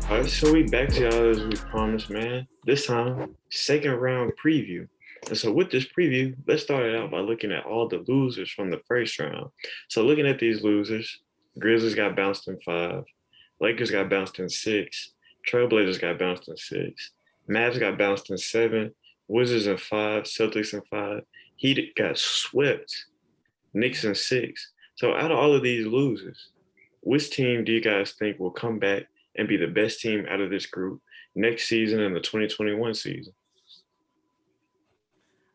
All right, so we back to y'all as we promised, man. This time, second round preview. And so with this preview, let's start it out by looking at all the losers from the first round. So looking at these losers, Grizzlies got bounced in five, Lakers got bounced in six, Trailblazers got bounced in six, Mavs got bounced in seven, Wizards in five, Celtics in five, Heat got swept, Knicks in six. So out of all of these losers, which team do you guys think will come back and be the best team out of this group next season in the 2021 season?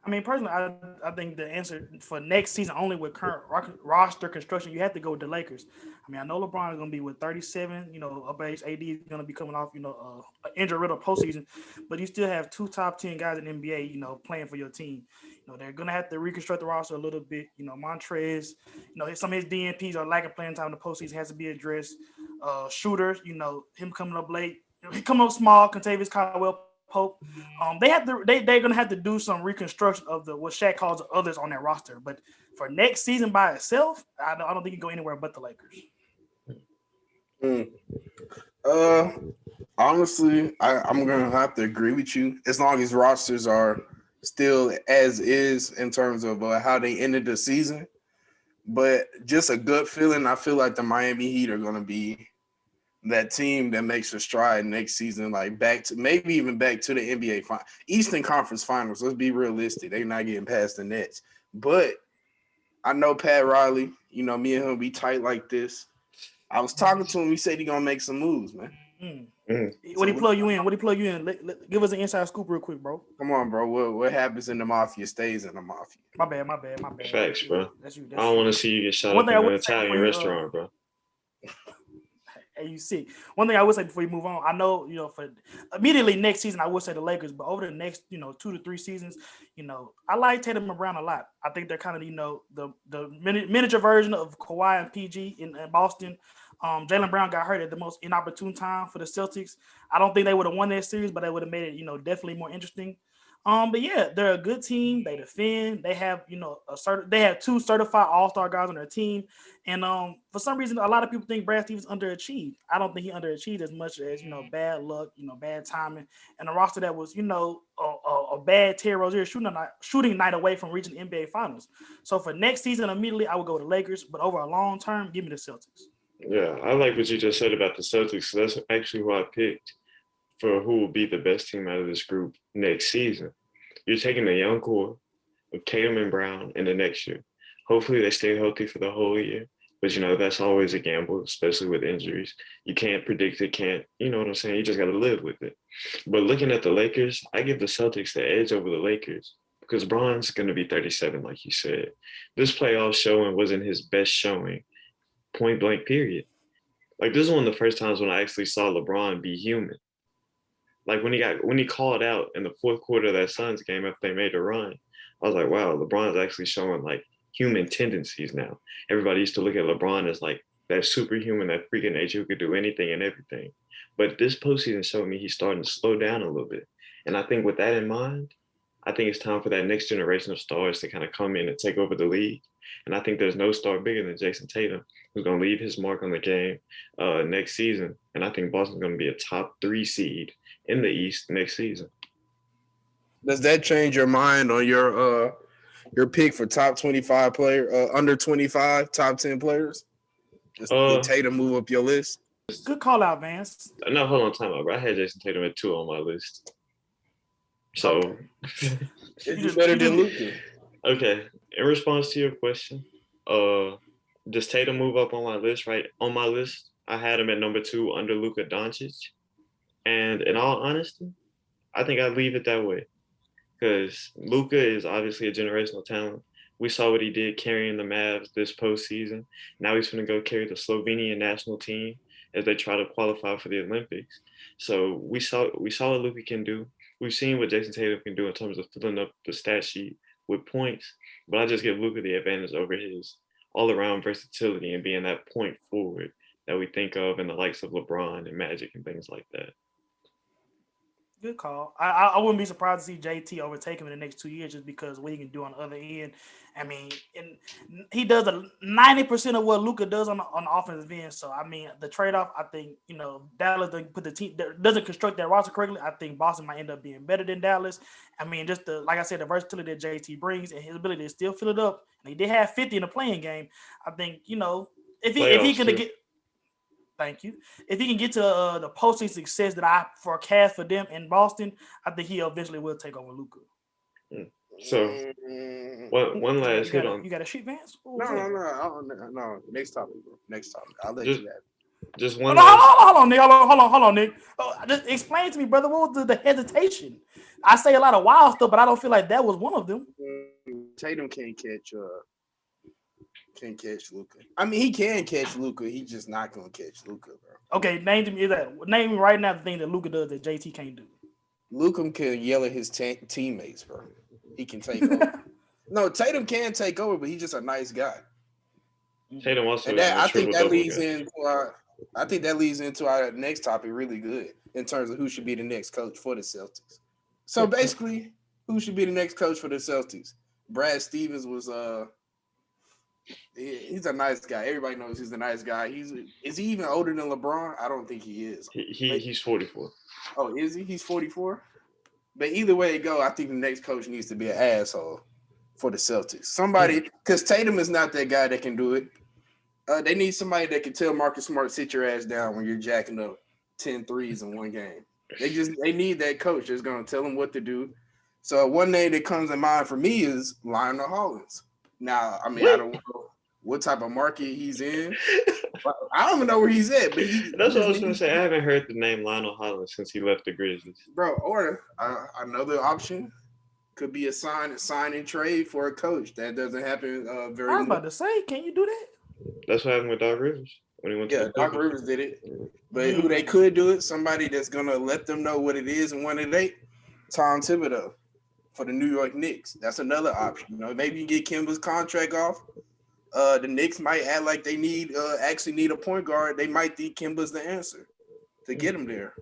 I mean, personally, I think the answer for next season, only with current roster construction, you have to go with the Lakers. I mean, I know LeBron is going to be with 37, up age. AD is going to be coming off, an injured riddle postseason, but you still have two top 10 guys in the NBA, playing for your team. They're going to have to reconstruct the roster a little bit. Montrez, some of his DNPs are lacking playing time in the postseason, has to be addressed. Shooters, him coming up late, he come up small. Contavious Caldwell Pope. They're gonna have to do some reconstruction of the what Shaq calls the others on that roster. But for next season by itself, I don't think you can go anywhere but the Lakers. Mm. Uh, Honestly, I'm gonna have to agree with you. As long as rosters are still as is in terms of how they ended the season, but just a good feeling. I feel like the Miami Heat are gonna be that team that makes a stride next season, like back to maybe even back to the NBA Eastern Conference Finals. Let's be realistic; they're not getting past the Nets. But I know Pat Riley. Me and him be tight like this. I was talking to him. He said he gonna make some moves, man. Mm. Mm. What do you plug you in? What do you plug you in? Give us an inside scoop real quick, bro. Come on, bro. What happens in the mafia stays in the mafia. My bad. Facts, bro. That's you. I don't want to see you get shot One up thing in I an would say before Italian you restaurant, bro. Hey, you sick. One thing I would say before you move on, I know, for immediately next season, I would say the Lakers, but over the next, 2 to 3 seasons, I like Tatum and Brown a lot. I think they're kind of, the miniature version of Kawhi and PG in Boston. Jaylen Brown got hurt at the most inopportune time for the Celtics. I don't think they would have won that series, but they would have made it, definitely more interesting. But yeah, they're a good team. They defend. They have, they have two certified All-Star guys on their team. And for some reason, a lot of people think Brad Stevens underachieved. I don't think he underachieved as much as bad luck, bad timing, and a roster that was a bad Terry Rozier shooting night away from reaching the NBA Finals. So for next season, immediately I would go to Lakers, but over a long term, give me the Celtics. Yeah, I like what you just said about the Celtics. That's actually who I picked for who will be the best team out of this group next season. You're taking the young core of Tatum and Brown in the next year. Hopefully they stay healthy for the whole year. But that's always a gamble, especially with injuries. You can't predict it, you know what I'm saying? You just gotta live with it. But looking at the Lakers, I give the Celtics the edge over the Lakers because Bron's gonna be 37, like you said. This playoff showing wasn't his best showing, point blank period. Like this is one of the first times when I actually saw LeBron be human. Like when he called out in the fourth quarter of that Suns game after they made a run, I was like, wow, LeBron's actually showing like human tendencies now. Everybody used to look at LeBron as like that superhuman, that freaking nature who could do anything and everything. But this postseason showed me he's starting to slow down a little bit. And I think with that in mind, I think it's time for that next generation of stars to kind of come in and take over the league. And I think there's no star bigger than Jason Tatum, who's going to leave his mark on the game next season. And I think Boston's going to be a top 3 seed in the East next season. Does that change your mind on your pick for top 25 player, under 25 top 10 players? Did Tatum move up your list? Good call out, Vance. No, hold on, time out, bro. I had Jason Tatum at 2 on my list. So it's better than Luka. Okay. In response to your question, does Tatum move up on my list? Right on my list, I had him at number 2 under Luka Doncic. And in all honesty, I think I'd leave it that way because Luka is obviously a generational talent. We saw what he did carrying the Mavs this postseason. Now he's going to go carry the Slovenian national team as they try to qualify for the Olympics. So we saw what Luka can do. We've seen what Jason Tatum can do in terms of filling up the stat sheet with points, but I just give Luka the advantage over his all-around versatility and being that point forward that we think of in the likes of LeBron and Magic and things like that. Good call. I wouldn't be surprised to see JT overtake him in the next 2 years just because what he can do on the other end. I mean, and he does 90% of what Luka does on the offensive end. So I mean, the trade off, I think Dallas doesn't put the team doesn't construct that roster correctly. I think Boston might end up being better than Dallas. I mean, just like I said, the versatility that JT brings and his ability to still fill it up. And he did have 50 in the playing game. I think if he Playoffs could too. get. Thank you. If he can get to the posting success that I forecast for them in Boston, I think he eventually will take over Luka. So one last You hit got on. you got a sheet, Vance? No. Next topic, bro. Next topic. I'll let you have it. Just Hold one on, last. hold on, Nick. Hold on, Nick. Just explain to me, brother. What was the hesitation? I say a lot of wild stuff, but I don't feel like that was one of them. Tatum can't catch Luka. I mean, he can catch Luka. He's just not gonna catch Luka, bro. Okay, name me right now the thing that Luka does that JT can't do. Luka can yell at his teammates, bro. He can take over. No, Tatum can take over, but he's just a nice guy. Tatum also. And I think that leads into our next topic really good in terms of who should be the next coach for the Celtics. So basically, who should be the next coach for the Celtics? Brad Stevens was he's a nice guy. Everybody knows he's a nice guy. Is he even older than LeBron? I don't think he is. He's 44. Oh, is he? He's 44. But either way it go, I think the next coach needs to be an asshole for the Celtics. Somebody, because Tatum is not that guy that can do it. They need somebody that can tell Marcus Smart, sit your ass down when you're jacking up 10 threes in one game. They need that coach that's going to tell them what to do. So one name that comes to mind for me is Lionel Hollins. Now, I mean, I don't know what type of market he's in. I don't even know where he's at. But that's what I was going to say. I haven't heard the name Lionel Hollins since he left the Grizzlies. Bro, or another option could be a sign and trade for a coach. That doesn't happen very much. I was about to say, can you do that? That's what happened with Doc Rivers when he went to Doc Rivers did it. But who they could do it, somebody that's going to let them know what it is and when it ain't, Tom Thibodeau for the New York Knicks. That's another option. Maybe you get Kemba's contract off. The Knicks might act like they actually need a point guard. They might think Kemba's the answer to get him there.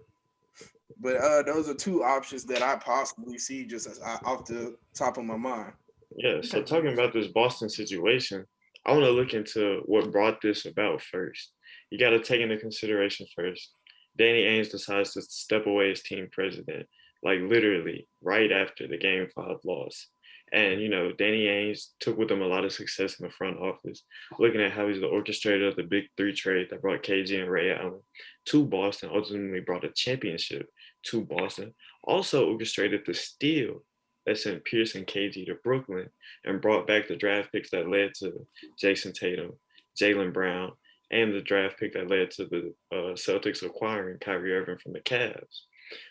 But those are two options that I possibly see just off the top of my mind. Yeah, so talking about this Boston situation, I want to look into what brought this about first. You got to take into consideration first, Danny Ainge decides to step away as team president, like literally right after the Game 5 loss. And, Danny Ainge took with him a lot of success in the front office, looking at how he's the orchestrator of the Big Three trade that brought KG and Ray Allen to Boston, ultimately brought a championship to Boston, also orchestrated the steal that sent Pierce and KG to Brooklyn and brought back the draft picks that led to Jason Tatum, Jaylen Brown, and the draft pick that led to the Celtics acquiring Kyrie Irving from the Cavs.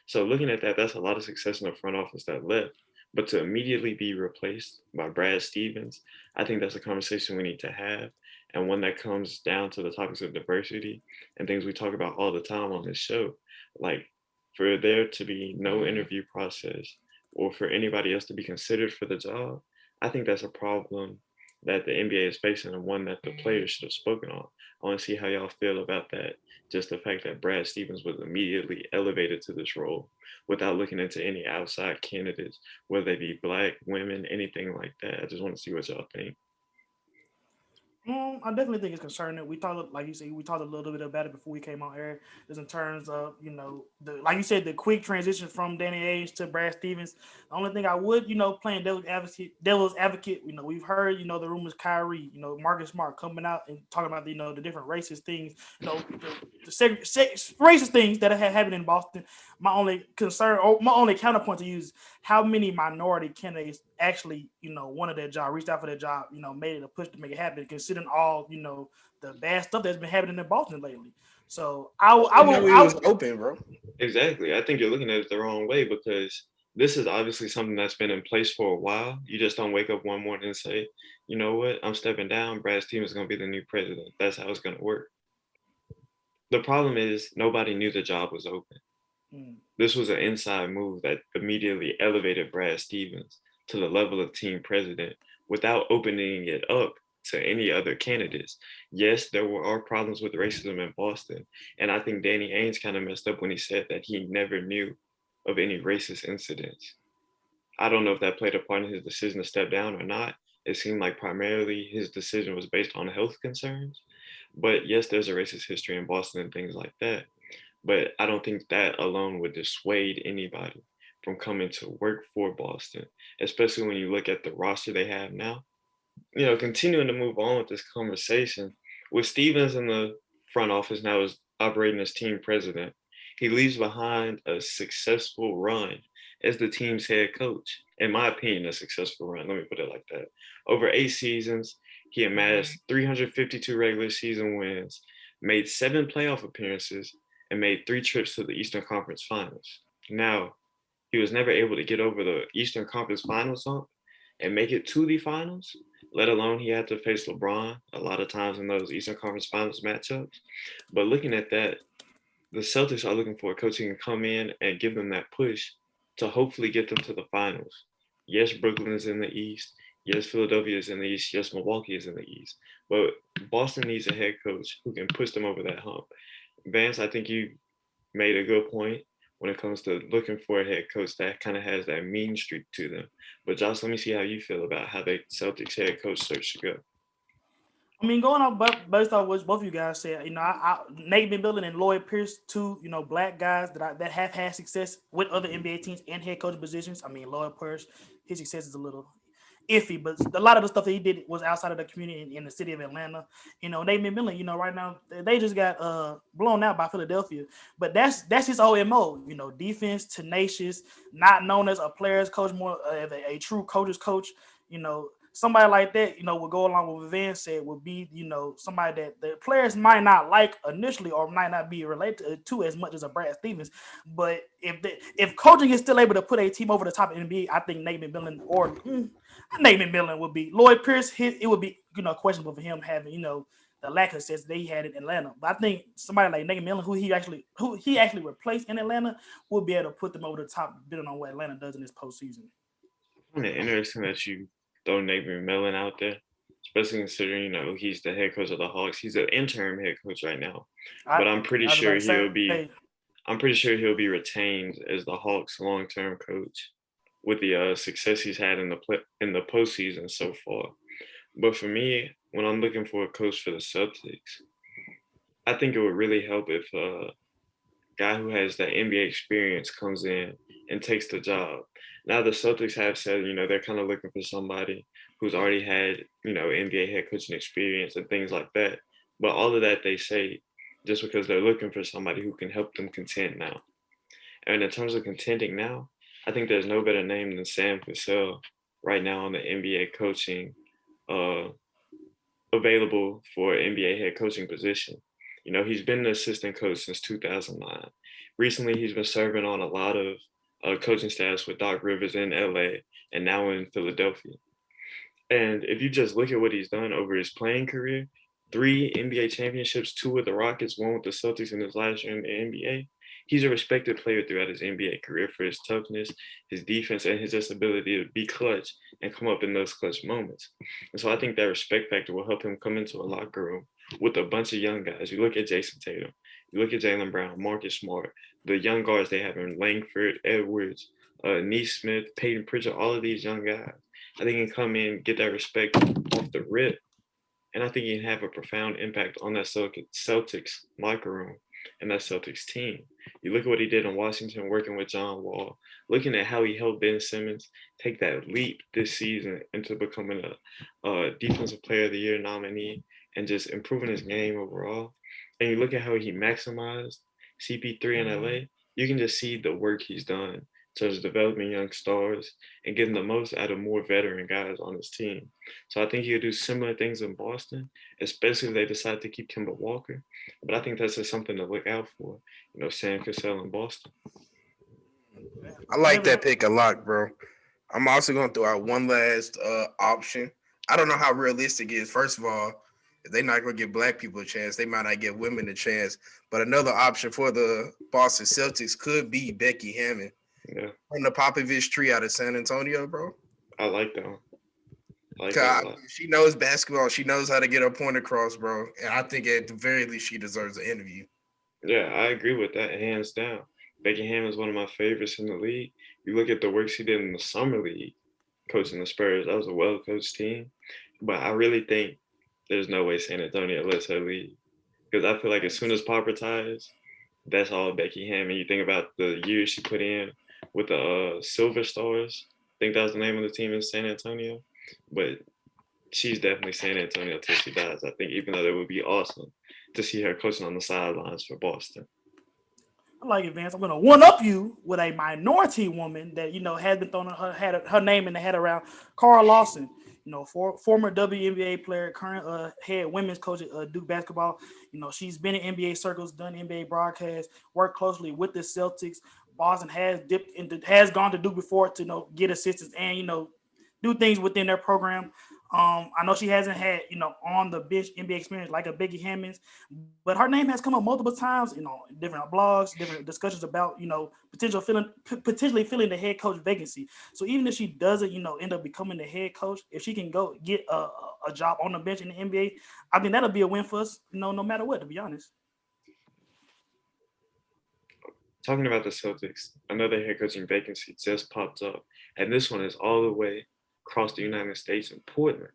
So looking at that, that's a lot of success in the front office that left. But to immediately be replaced by Brad Stevens, I think that's a conversation we need to have, and one that comes down to the topics of diversity and things we talk about all the time on this show. Like, for there to be no interview process or for anybody else to be considered for the job, I think that's a problem that the NBA is facing and one that the players should have spoken on. I want to see how y'all feel about that. Just the fact that Brad Stevens was immediately elevated to this role without looking into any outside candidates, whether they be Black, women, anything like that. I just want to see what y'all think. I definitely think it's concerning. We talked, like you said, we talked a little bit about it before we came on air. Just in terms of, like you said, the quick transition from Danny Ainge to Brad Stevens. The only thing I would, playing devil's advocate, we've heard, the rumors Kyrie, Marcus Smart coming out and talking about, the different racist things, the racist things that have happened in Boston. My only concern, or my only counterpoint to use, how many minority candidates actually, wanted their job, reached out for their job, made it a push to make it happen, considering all, the bad stuff that's been happening in Boston lately. So I was open, bro. Exactly. I think you're looking at it the wrong way, because this is obviously something that's been in place for a while. You just don't wake up one morning and say, you know what, I'm stepping down. Brad Stevens is going to be the new president. That's how it's going to work. The problem is nobody knew the job was open. This was an inside move that immediately elevated Brad Stevens to the level of team president without opening it up to any other candidates. Yes, there are problems with racism in Boston. And I think Danny Ainge kind of messed up when he said that he never knew of any racist incidents. I don't know if that played a part in his decision to step down or not. It seemed like primarily his decision was based on health concerns. But yes, there's a racist history in Boston and things like that. But I don't think that alone would dissuade anybody from coming to work for Boston, especially when you look at the roster they have now. Continuing to move on with this conversation, with Stevens in the front office now as operating as team president, he leaves behind a successful run as the team's head coach. In my opinion, a successful run. Let me put it like that. Over 8 seasons, he amassed 352 regular season wins, made 7 playoff appearances, and made 3 trips to the Eastern Conference Finals. Now, he was never able to get over the Eastern Conference Finals hump and make it to the finals, let alone he had to face LeBron a lot of times in those Eastern Conference Finals matchups. But looking at that, the Celtics are looking for a coach who can come in and give them that push to hopefully get them to the finals. Yes, Brooklyn is in the East. Yes, Philadelphia is in the East. Yes, Milwaukee is in the East. But Boston needs a head coach who can push them over that hump. Vance, I think you made a good point when it comes to looking for a head coach that kind of has that mean streak to them. But Josh, let me see how you feel about how the Celtics head coach search should go. I mean, going off based off what both of you guys said, Nate McMillan and Lloyd Pierce, two black guys that have had success with other NBA teams and head coach positions. I mean, Lloyd Pierce, his success is a little iffy, but a lot of the stuff that he did was outside of the community in the city of Atlanta. Nate McMillan, right now they just got blown out by Philadelphia, but that's his whole MO. Defense, tenacious, not known as a player's coach, more as a true coach's coach. Somebody like that, would go along with what Van said, would be, somebody that the players might not like initially or might not be related to as much as a Brad Stevens. But if coaching is still able to put a team over the top of the NBA, I think Nate McMillan would be. Lloyd Pierce, it would be, questionable for him having, the lack of success that he had in Atlanta. But I think somebody like Nate McMillan, who he actually replaced in Atlanta, would be able to put them over the top, depending on what Atlanta does in this postseason. Kind of interesting that you throw Nate McMillan out there, especially considering he's the head coach of the Hawks. He's an interim head coach right now, but I'm pretty sure he'll be retained as the Hawks' long-term coach with the success he's had in the postseason so far. But for me, when I'm looking for a coach for the Celtics, I think it would really help if a guy who has that NBA experience comes in and takes the job. Now the Celtics have said, they're kind of looking for somebody who's already had, NBA head coaching experience and things like that. But all of that they say just because they're looking for somebody who can help them contend now. And in terms of contending now, I think there's no better name than Sam Cassell right now on the NBA coaching available for NBA head coaching position. He's been an assistant coach since 2009. Recently, he's been serving on a lot of coaching staffs with Doc Rivers in LA and now in Philadelphia. And if you just look at what he's done over his playing career, 3 NBA championships, 2 with the Rockets, 1 with the Celtics in his last year in the NBA. He's a respected player throughout his NBA career for his toughness, his defense, and his just ability to be clutch and come up in those clutch moments. And so I think that respect factor will help him come into a locker room with a bunch of young guys. You look at Jason Tatum, you look at Jaylen Brown, Marcus Smart, the young guards they have in Langford, Edwards, Nesmith, Peyton Pritchard, all of these young guys. I think he can come in, get that respect off the rip, and I think he can have a profound impact on that Celtics locker room and that Celtics team. You look at what he did in Washington working with John Wall, looking at how he helped Ben Simmons take that leap this season into becoming a Defensive Player of the Year nominee and just improving his game overall. And you look at how he maximized CP3 in LA, you can just see the work he's done in terms of developing young stars and getting the most out of more veteran guys on his team. So I think he'll do similar things in Boston, especially if they decide to keep Kemba Walker. But I think that's just something to look out for, Sam Cassell in Boston. I like that pick a lot, bro. I'm also going to throw out one last option. I don't know how realistic it is. First of all, if they're not going to give black people a chance, they might not give women a chance. But another option for the Boston Celtics could be Becky Hammon. Yeah. From the Popovich tree out of San Antonio, bro. I like that one. She knows basketball. She knows how to get her point across, bro. And I think at the very least, she deserves an interview. Yeah, I agree with that, hands down. Becky Hammon is one of my favorites in the league. You look at the work she did in the summer league, coaching the Spurs. That was a well-coached team. But I really think there's no way San Antonio lets her leave. Because I feel like as soon as Pop retires, that's all Becky Hammon. You think about the years she put in with the Silver Stars. I think that was the name of the team in San Antonio. But she's definitely San Antonio till she dies. I think even though it would be awesome to see her coaching on the sidelines for Boston. I like it, Vance. I'm gonna one up you with a minority woman that has been throwing her name in the head around. Carl Lawson, former WNBA player, current head women's coach at Duke basketball. She's been in NBA circles, done NBA broadcasts, worked closely with the Celtics. Boston has gone to Duke before to get assistance and do things within their program. I know she hasn't had, on the bench NBA experience like a Becky Hammons, but her name has come up multiple times, different blogs, different discussions about, potentially filling the head coach vacancy. So even if she doesn't, end up becoming the head coach, if she can go get a job on the bench in the NBA, I think that'll be a win for us, no matter what, to be honest. Talking about the Celtics, another head coaching vacancy just popped up, and this one is all the way across the United States in Portland.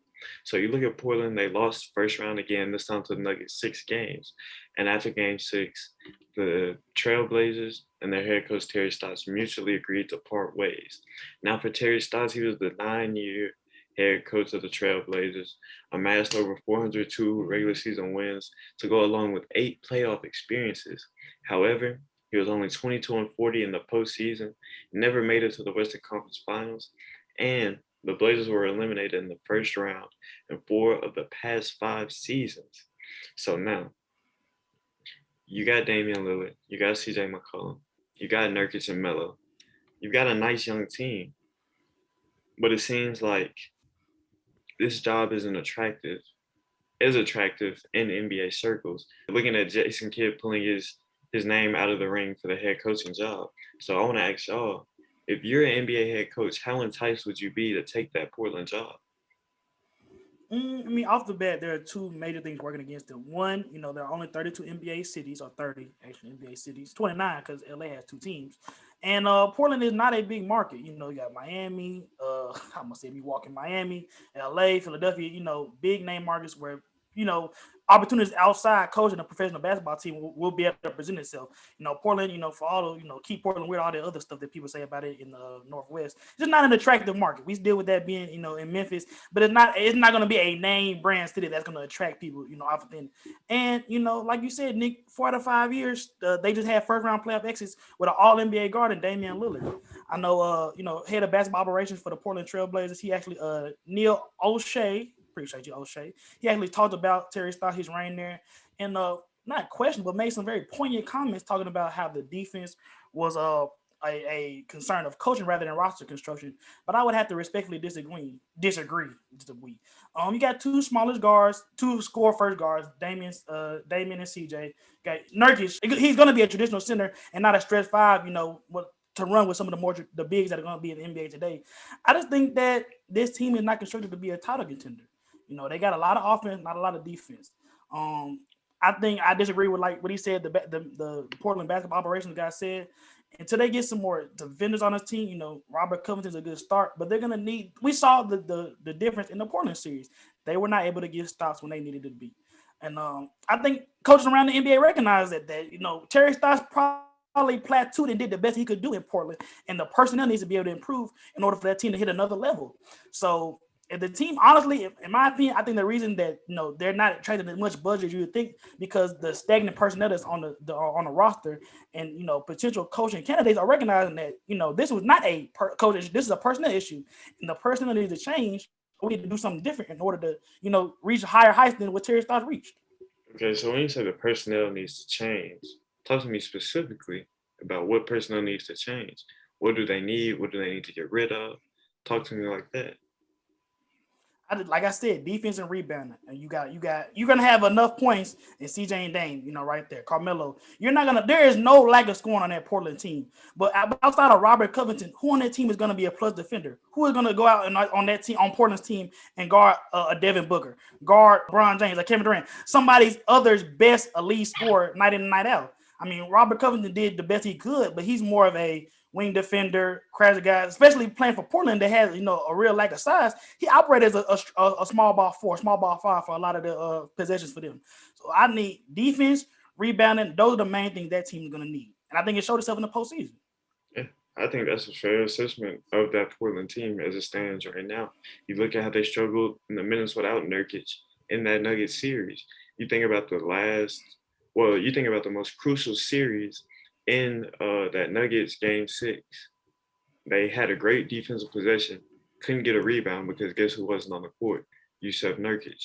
So you look at Portland, they lost first round again, this time to the Nuggets, 6 games. And after game 6, the Trailblazers and their head coach, Terry Stotts, mutually agreed to part ways. Now for Terry Stotts, he was the 9-year head coach of the Trailblazers, amassed over 402 regular season wins to go along with 8 playoff experiences. However, he was only 22-40 in the postseason, never made it to the Western Conference Finals, and the Blazers were eliminated in the first round in 4 of the past 5 seasons. So now, you got Damian Lillard, you got CJ McCollum, you got Nurkic and Melo. You've got a nice young team, but it seems like this job isn't attractive in NBA circles. Looking at Jason Kidd pulling his name out of the ring for the head coaching job. So I want to ask y'all, if you're an NBA head coach, how enticed would you be to take that Portland job? Off the bat, there are 2 major things working against them. One, there are only 32 NBA cities, or 30 actually NBA cities, 29 because LA has 2 teams. And Portland is not a big market. You got Miami, I'm gonna say Milwaukee, Miami, LA, Philadelphia, big name markets where, opportunities outside coaching a professional basketball team will be able to present itself. Portland, for all the, keep Portland weird, all the other stuff that people say about it in the Northwest. It's just not an attractive market. We deal with that being, in Memphis, but it's not going to be a name brand city that's going to attract people, off of them. And, like you said, Nick, 4 out of 5 years, they just had first round playoff exits with an all NBA guard and Damian Lillard. I know, head of basketball operations for the Portland Trailblazers. He actually, Neil O'Shea, appreciate you, O'Shea. He actually talked about Terry Stotts, his reign there, and not questioned, but made some very poignant comments talking about how the defense was a concern of coaching rather than roster construction. But I would have to respectfully disagree. You got 2 smallest guards, 2 score first guards, Damian and CJ. Got Nurkic. He's going to be a traditional center and not a stretch 5. To run with some of the bigs that are going to be in the NBA today. I just think that this team is not constructed to be a title contender. They got a lot of offense, not a lot of defense. I think I disagree with like what he said. The Portland basketball operations guy said, until they get some more defenders on his team, Robert Covington's a good start, but they're gonna need. We saw the difference in the Portland series. They were not able to get stops when they needed to be, and I think coaches around the NBA recognize that Terry Stotts probably plateaued and did the best he could do in Portland, and the personnel needs to be able to improve in order for that team to hit another level. So if the team, honestly, in my opinion, I think the reason that they're not attracting as much budget as you would think, because the stagnant personnel that's on the roster and potential coaching candidates are recognizing that this was not a coach, this is a personnel issue, and the personnel needs to change. We need to do something different in order to reach higher heights than what Terry Stotts reached. Okay, so when you say the personnel needs to change, talk to me specifically about what personnel needs to change. What do they need? What do they need to get rid of? Talk to me like that. Like I said, defense and rebounding, and you're gonna have enough points in CJ and Dame, right there. Carmelo, there is no lack of scoring on that Portland team. But outside of Robert Covington, who on that team is gonna be a plus defender? Who is gonna go out and on that team, on Portland's team, and guard a Devin Booker, guard LeBron James, like Kevin Durant, somebody's other's best elite scorer night in and night out? I mean, Robert Covington did the best he could, but he's more of a wing defender, crazy guy, especially playing for Portland that has, a real lack of size. He operated as a small ball four, small ball five for a lot of the possessions for them. So I need defense, rebounding. Those are the main things that team is going to need. And I think it showed itself in the postseason. Yeah, I think that's a fair assessment of that Portland team as it stands right now. You look at how they struggled in the minutes without Nurkic in that Nuggets series. You think about you think about the most crucial series in that Nuggets game 6. They had a great defensive possession, couldn't get a rebound because guess who wasn't on the court? Yusuf Nurkic.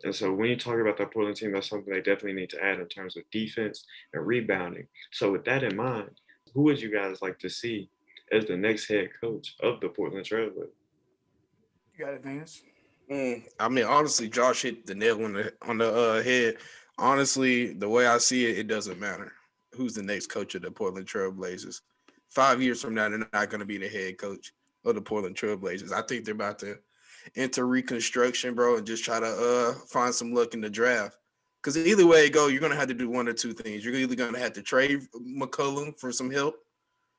And so when you talk about that Portland team, that's something they definitely need to add in terms of defense and rebounding. So with that in mind, who would you guys like to see as the next head coach of the Portland Trailblazers? You got it, Vance. I mean, honestly, Josh hit the nail on the head. Honestly, the way I see it, it doesn't matter who's the next coach of the Portland Trailblazers. 5 years from now, they're not going to be the head coach of the Portland Trailblazers. I think they're about to enter reconstruction, bro, and just try to find some luck in the draft. Because either way it go, you're going to have to do one or two things. You're either going to have to trade McCollum for some help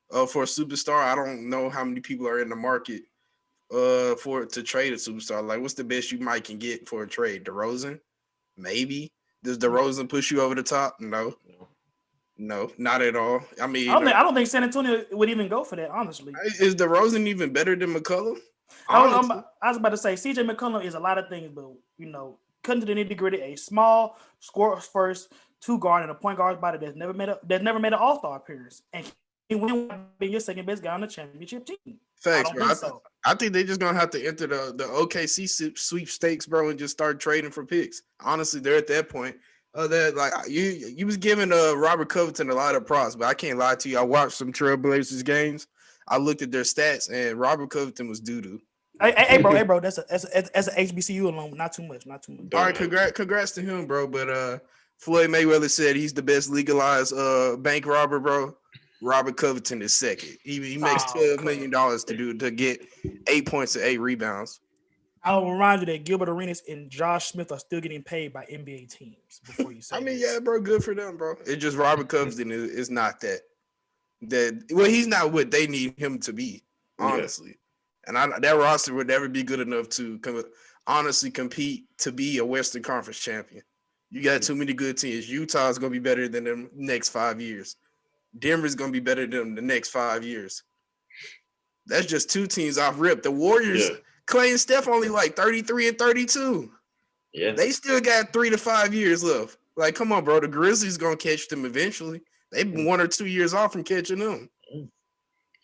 for a superstar. I don't know how many people are in the market to trade a superstar. Like, what's the best you might can get for a trade? DeRozan? Maybe. Does DeRozan push you over the top? No, not at all. I mean, I don't think San Antonio would even go for that, honestly. Is DeRozan even better than McCollum? I was about to say CJ McCollum is a lot of things, but cutting to the nitty-gritty, a small score first, 2 guard and a point guard body that's never made an All-Star appearance, and he will be your second best guy on the championship team. Facts, bro. I think they're just gonna have to enter the OKC sweepstakes, bro, and just start trading for picks. Honestly, they're at that point. That like you was giving Robert Covington a lot of props, but I can't lie to you. I watched some Trailblazers games. I looked at their stats, and Robert Covington was doo-doo. Hey, bro. That's an HBCU alone. Not too much. All right, congrats to him, bro. But Floyd Mayweather said he's the best legalized bank robber, bro. Robert Covington is second. He makes $12 million to get 8 points and 8 rebounds. I'll remind you that Gilbert Arenas and Josh Smith are still getting paid by NBA teams. Before you say, I mean, yeah, bro, good for them, bro. It's just Robert Covington is not that. Well, he's not what they need him to be, honestly. Yeah. And that roster would never be good enough to honestly compete to be a Western Conference champion. You got too many good teams. Utah's going to be better than them next 5 years. Denver's going to be better than them the next 5 years. That's just 2 teams off rip. The Warriors, Clay and Steph only like 33 and 32. Yeah. They still got 3 to 5 years left. Like, come on, bro. The Grizzlies going to catch them eventually. They've been 1 or 2 years off from catching them.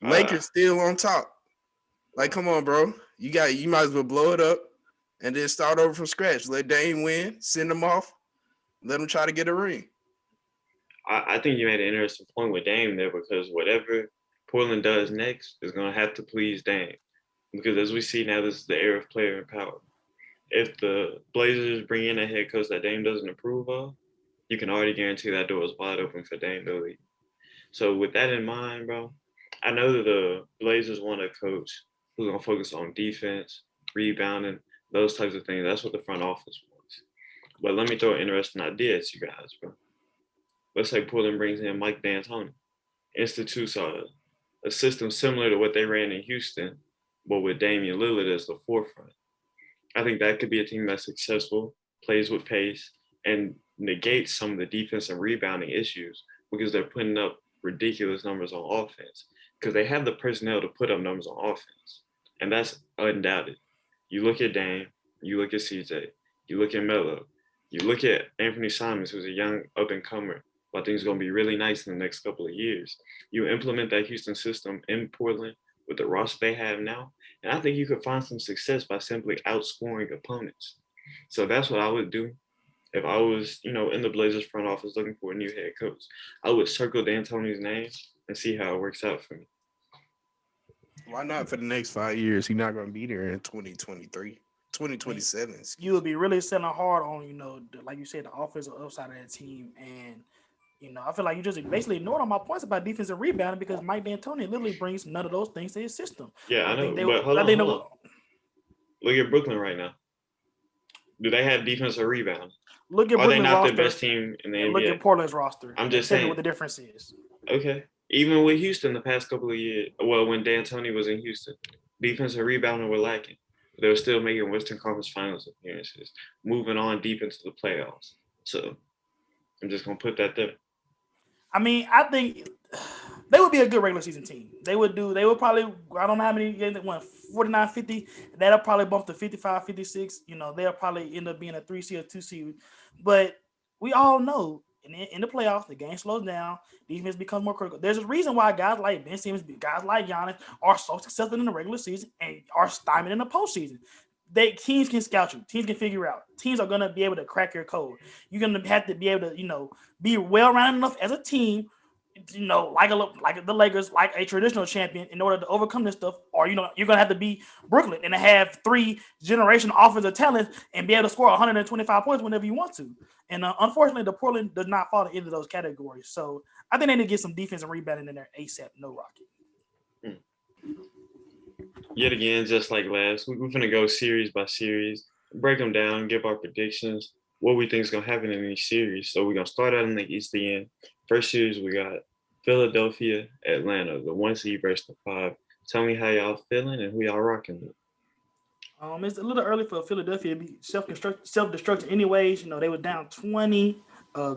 Lakers still on top. Like, come on, bro. You might as well blow it up and then start over from scratch. Let Dame win, send them off, let them try to get a ring. I think you made an interesting point with Dame there, because whatever Portland does next is going to have to please Dame. Because as we see now, this is the era of player empowerment. If the Blazers bring in a head coach that Dame doesn't approve of, you can already guarantee that door is wide open for Dame to leave. So with that in mind, bro, I know that the Blazers want a coach who's going to focus on defense, rebounding, those types of things. That's what the front office wants. But let me throw an interesting idea at you guys, bro. Let's say Portland brings in Mike D'Antoni, institutes a system similar to what they ran in Houston, but with Damian Lillard as the forefront. I think that could be a team that's successful, plays with pace, and negates some of the defense and rebounding issues because they're putting up ridiculous numbers on offense because they have the personnel to put up numbers on offense. And that's undoubted. You look at Dame, you look at CJ, you look at Melo, you look at Anthony Simons, who's a young up-and-comer, who I think is going to be really nice in the next couple of years. You implement that Houston system in Portland with the roster they have now, and I think you could find some success by simply outscoring opponents. So that's what I would do if I was, in the Blazers front office looking for a new head coach. I would circle D'Antoni's name and see how it works out for me. Why not for the next 5 years? He's not going to be there in 2023, 2027. You would be really selling hard on, like you said, the offensive upside of that team. And, I feel like you just basically ignored all my points about defensive rebounding because Mike D'Antoni literally brings none of those things to his system. Yeah, I know. But hold on. Look at Brooklyn right now. Do they have defensive rebound? Look at Are they Brooklyn's not the roster best team in the and look NBA? at Portland's roster. I'm And just tell me saying. what the difference is. Okay. Even with Houston the past couple of years, well, when D'Antoni was in Houston, defensive rebounding were lacking. They were still making Western Conference Finals appearances, moving on deep into the playoffs. So I'm just gonna put that there. I mean, I think they would be a good regular season team. They would probably, I don't know how many games they won, 49, 50. That'll probably bump to 55, 56. You know, they'll probably end up being a 3 seed or 2 seed. But we all know in the playoffs, the game slows down, defense becomes more critical. There's a reason why guys like Ben Simmons, guys like Giannis are so successful in the regular season and are stymied in the postseason. Teams can scout you. Teams can figure out. Teams are gonna be able to crack your code. You're gonna have to be able to, be well-rounded enough as a team, like the Lakers, like a traditional champion, in order to overcome this stuff. Or you're gonna have to be Brooklyn and have 3 generation offensive talent and be able to score 125 points whenever you want to. And unfortunately, the Portland does not fall in either of those categories. So I think they need to get some defensive rebounding in there ASAP. No Rocket. Yet again, just like last, we're gonna go series by series, break them down, give our predictions, what we think is gonna happen in each series. So we're gonna start out in the East end. First series we got Philadelphia, Atlanta, the 1 seed versus the 5. Tell me how y'all feeling and who y'all rocking with. It's a little early for Philadelphia to be self-destruct anyways. They were down 20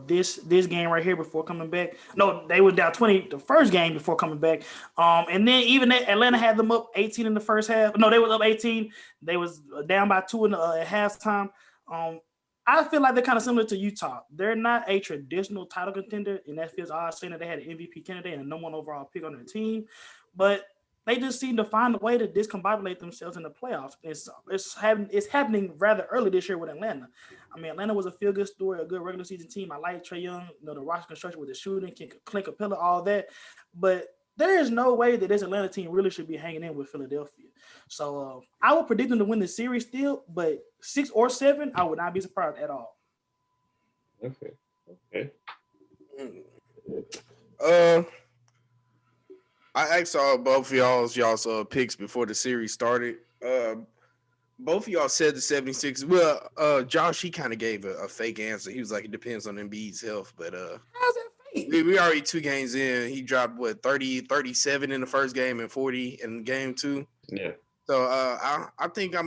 this game right here before coming back. No, they were down 20 the first game before coming back. And then even Atlanta had them up 18 in the first half. No, they was up 18. They was down by 2 at halftime. I feel like they're kind of similar to Utah. They're not a traditional title contender, and that feels odd saying that they had an MVP candidate and a number 1 overall pick on their team. But they just seem to find a way to discombobulate themselves in the playoffs. It's happening rather early this year with Atlanta. I mean, Atlanta was a feel-good story, a good regular season team. I like Trae Young, the roster construction with the shooting, Clint Capella, all that. But there is no way that this Atlanta team really should be hanging in with Philadelphia. So I would predict them to win the series still, but 6 or 7, I would not be surprised at all. Okay. I asked both of y'all's picks before the series started. Both of y'all said the 76. Well, Josh, he kind of gave a fake answer. He was like, it depends on Embiid's health. But how's that fake? We already 2 games in. He dropped 37 in the first game and 40 in game 2. Yeah. So I think I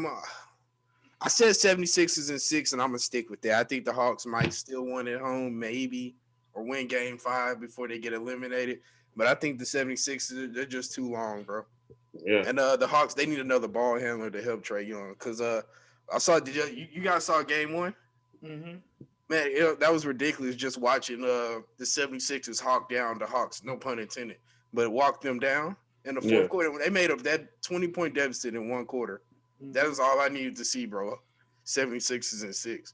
said 76ers in 6, and I'm gonna stick with that. I think the Hawks might still win at home, maybe, or win game 5 before they get eliminated. But I think the 76ers, they're just too long, bro. Yeah. And the Hawks, they need another ball handler to help Trae Young. Because I saw, you guys saw game 1? Mm-hmm. Man, that was ridiculous just watching the 76ers hawk down the Hawks, no pun intended, but walk them down in the fourth quarter. When they made up that 20-point deficit in 1 quarter, that was all I needed to see, bro. 76ers in 6.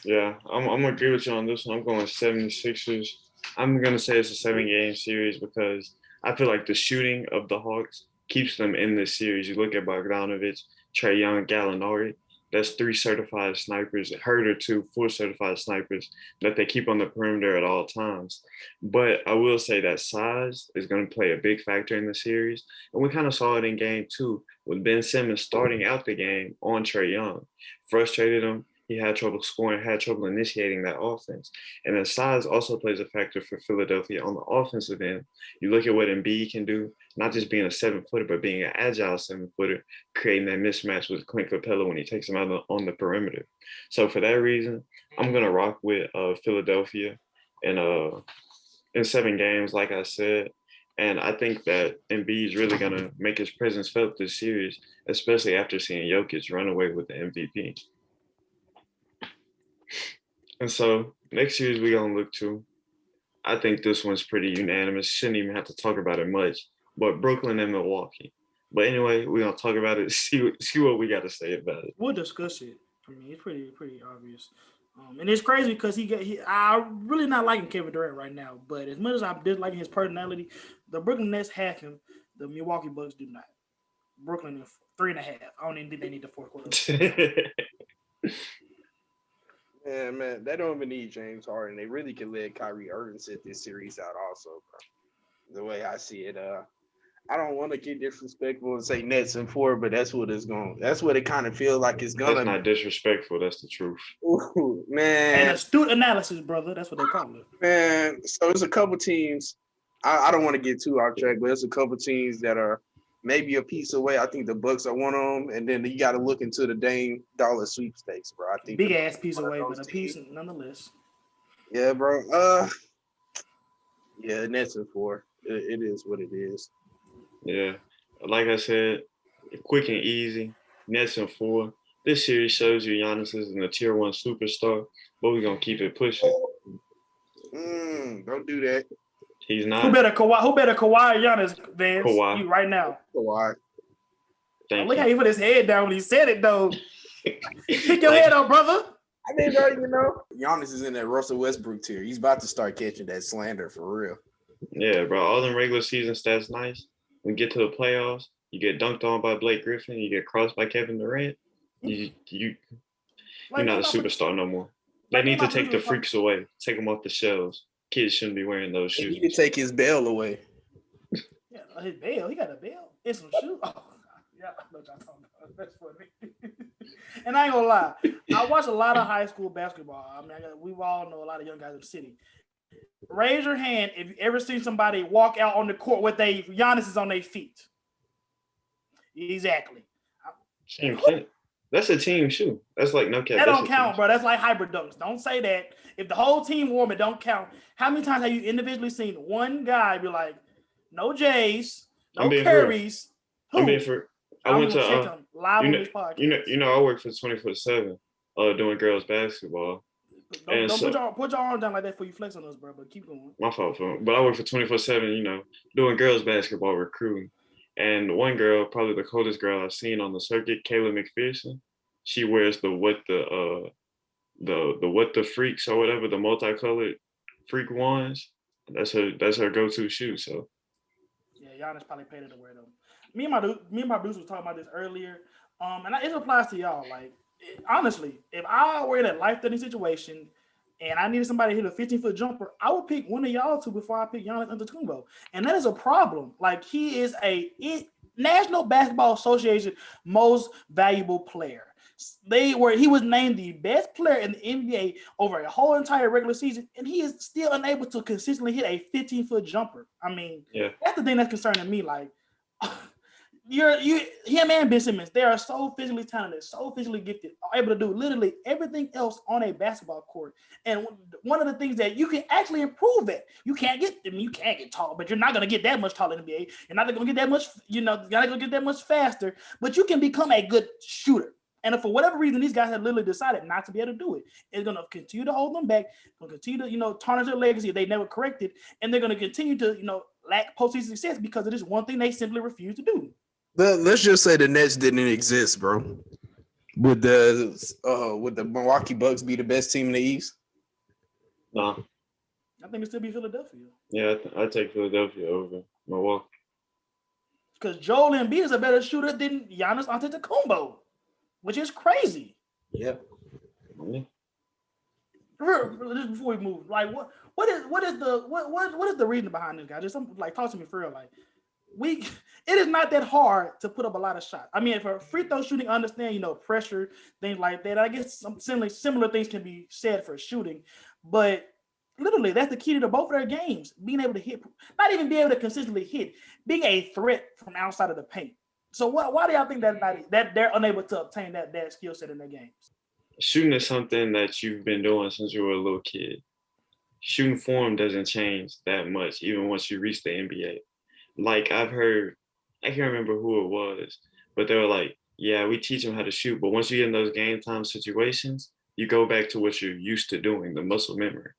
Yeah, I'm gonna agree with you on this one. I'm going 76ers. I'm gonna say it's a 7-game series because I feel like the shooting of the Hawks keeps them in this series. You look at Bogdanovic, Trae Young, Gallinari. That's 3 certified snipers. Herder 2 full certified snipers that they keep on the perimeter at all times. But I will say that size is going to play a big factor in the series. And we kind of saw it in game 2 with Ben Simmons starting out the game on Trae Young. Frustrated him. He had trouble scoring, had trouble initiating that offense. And then size also plays a factor for Philadelphia on the offensive end. You look at what Embiid can do, not just being a 7-footer, but being an agile 7-footer, creating that mismatch with Clint Capella when he takes him out on the perimeter. So for that reason, I'm going to rock with Philadelphia in 7 games, like I said. And I think that Embiid is really going to make his presence felt this series, especially after seeing Jokic run away with the MVP. And so next series we're going to look to, I think this one's pretty unanimous. Shouldn't even have to talk about it much, but Brooklyn and Milwaukee. But anyway, we're going to talk about it, see what we got to say about it. We'll discuss it. I mean, it's pretty obvious. And it's crazy because I'm really not liking Kevin Durant right now, but as much as I'm disliking his personality, the Brooklyn Nets have him, the Milwaukee Bucks do not. Brooklyn in 3.5. I don't even think they need the 4th quarter. Man, they don't even need James Harden. They really can let Kyrie Irving sit this series out also, bro. The way I see it, I don't want to get disrespectful and say Nets in 4, but that's what it's going. That's what it kind of feels like it's That's gonna. not disrespectful. That's the truth. Ooh, And man, astute analysis, brother. That's what they call it. man. So there's a couple teams. I don't want to get too off track, but there's a couple teams that are maybe a piece away. I think the Bucks are one of them, and then you got to look into the Dame Dollar sweepstakes, bro. I think Big ass piece one of away, those but a piece teams. nonetheless. Yeah, bro. Yeah, Nets in 4. It is what it is. Yeah. Like I said, quick and easy. Nets in 4. This series shows you Giannis isn't a tier 1 superstar, but we're going to keep it pushing. Don't do that. He's not. Who better Kawhi or Giannis, Vance? Kawhi. You right now. Kawhi. Thank Look you. how he put his head down when he said it, though. Pick your head up, brother. I mean, bro, you know, Giannis is in that Russell Westbrook tier. He's about to start catching that slander for real. Yeah, bro. All them regular season stats nice. When you get to the playoffs, you get dunked on by Blake Griffin, you get crossed by Kevin Durant. You're not a superstar no more. They need to take the freaks away. Take them off the shelves. Kids shouldn't be wearing those He shoes. need to take his bail away. Yeah, his bail. He got a bail. It's some shoes. Oh, yeah, look, I don't know. That's funny. And I ain't gonna lie. I watch a lot of high school basketball. I mean, we all know a lot of young guys in the city. Raise your hand if you ever seen somebody walk out on the court with Giannis is on their feet. Exactly. That's a team shoe. That's like no cap. That don't count, bro. That's like hybrid dunks. Don't say that. If the whole team wore them, it don't count. How many times have you individually seen one guy be like, no Jays, no Currys? I went to live on this podcast. You know, I work for 24/7, doing girls basketball. Don't put your arm down like that before you flex on us, bro. But keep going. My fault, but I work for 24/7. You know, doing girls basketball recruiting. And one girl, probably the coldest girl I've seen on the circuit, Kayla McPherson, she wears the what the freaks or whatever, the multicolored freak ones. That's her go-to shoe. So yeah, Giannis probably paid her to wear them. Me and my producer was talking about this earlier. And it applies to y'all. Like, honestly, if I were in a life-threatening situation and I needed somebody to hit a 15-foot jumper, I would pick one of y'all two before I pick Giannis Antetokounmpo. And that is a problem. Like, he is a National Basketball Association most valuable player. He was named the best player in the NBA over a whole entire regular season, and he is still unable to consistently hit a 15-foot jumper. I mean, that's the thing that's concerning me. Like, him and Ben Simmons, they are so physically talented, so physically gifted, are able to do literally everything else on a basketball court. And one of the things that you can actually improve at, you can't get tall, but you're not going to get that much taller in the NBA. You're not going to get that much, you're not going to get that much faster, but you can become a good shooter. And if for whatever reason these guys have literally decided not to be able to do it, it's going to continue to hold them back, going to continue to, tarnish their legacy if they never corrected, and they're going to continue to, lack postseason success because of this one thing they simply refuse to do. Let's just say the Nets didn't exist, bro. Would the Milwaukee Bucks be the best team in the East? No. I think it'd still be Philadelphia. Yeah, I'd take Philadelphia over Milwaukee. Because Joel Embiid is a better shooter than Giannis Antetokounmpo, which is crazy. Yeah. Just before we move, like what is the reason behind this guy? Just talk to me for real. Like, it is not that hard to put up a lot of shots. I mean, for free throw shooting, I understand, pressure, things like that. I guess some similar things can be said for shooting, but literally that's the key to both of their games. Being able to hit, not even being able to consistently hit, being a threat from outside of the paint. So why do y'all think that they're unable to obtain that skill set in their games? Shooting is something that you've been doing since you were a little kid. Shooting form doesn't change that much, even once you reach the NBA. Like, I've heard, I can't remember who it was, but they were like, yeah, we teach them how to shoot, but once you get in those game time situations, you go back to what you're used to doing, the muscle memory.